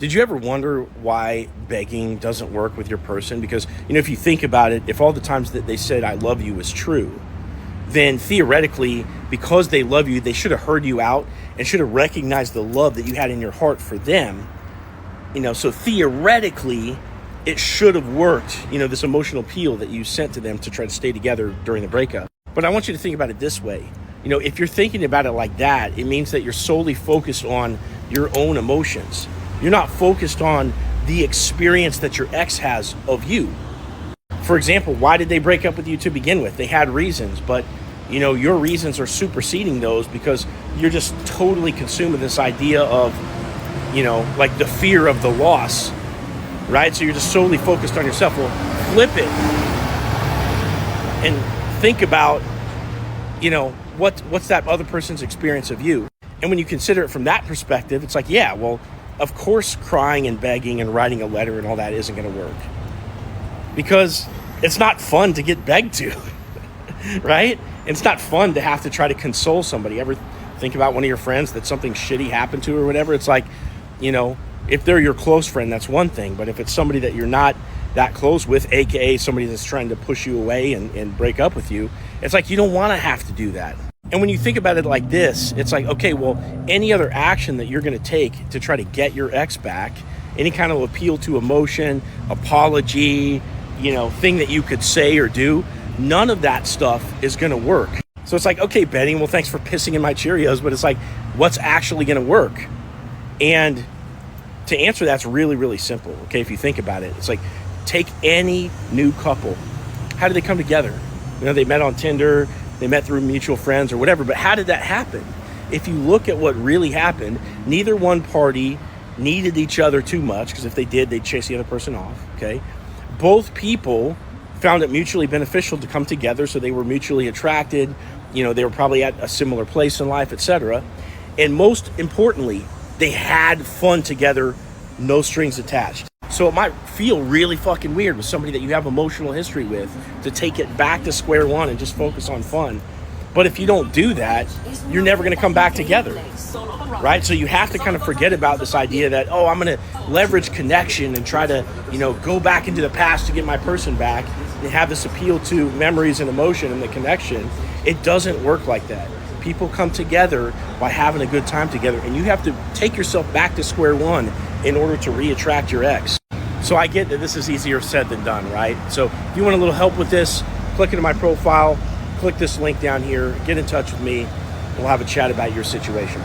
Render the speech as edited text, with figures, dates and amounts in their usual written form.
Did you ever wonder why begging doesn't work with your person? Because, if you think about it, if all the times that they said, I love you is true, then theoretically, because they love you, they should have heard you out and should have recognized the love that you had in your heart for them. So theoretically, it should have worked, this emotional appeal that you sent to them to try to stay together during the breakup. But I want you to think about it this way. If you're thinking about it like that, it means that you're solely focused on your own emotions. You're not focused on the experience that your ex has of you. For example, why did they break up with you to begin with? They had reasons, but your reasons are superseding those because you're just totally consumed with this idea of, like the fear of the loss, right? So you're just solely focused on yourself. Well, flip it and think about, what's that other person's experience of you? And when you consider it from that perspective, it's like, yeah, well, of course, crying and begging and writing a letter and all that isn't going to work because it's not fun to get begged to, right? It's not fun to have to try to console somebody. Ever think about one of your friends that something shitty happened to or whatever? It's like, if they're your close friend, that's one thing. But if it's somebody that you're not that close with, aka somebody that's trying to push you away and break up with you, it's like you don't want to have to do that. And when you think about it like this, it's like, okay, well, any other action that you're going to take to try to get your ex back, any kind of appeal to emotion, apology, thing that you could say or do, none of that stuff is going to work. So it's like, okay, Betty, well, thanks for pissing in my Cheerios, but it's like, what's actually going to work? And to answer that's really, really simple, okay, if you think about it. It's like, take any new couple. How did they come together? They met on Tinder, they met through mutual friends or whatever, but how did that happen? If you look at what really happened, neither one party needed each other too much, because if they did, they'd chase the other person off, okay? Both people found it mutually beneficial to come together, so they were mutually attracted, they were probably at a similar place in life, etc. And most importantly, they had fun together, no strings attached. So it might feel really fucking weird with somebody that you have emotional history with to take it back to square one and just focus on fun. But if you don't do that, you're never going to come back together, right? So you have to kind of forget about this idea that, I'm going to leverage connection and try to, go back into the past to get my person back and have this appeal to memories and emotion and the connection. It doesn't work like that. People come together by having a good time together, and you have to take yourself back to square one in order to re-attract your ex. So I get that this is easier said than done, right? So if you want a little help with this, click into my profile, click this link down here, get in touch with me, we'll have a chat about your situation.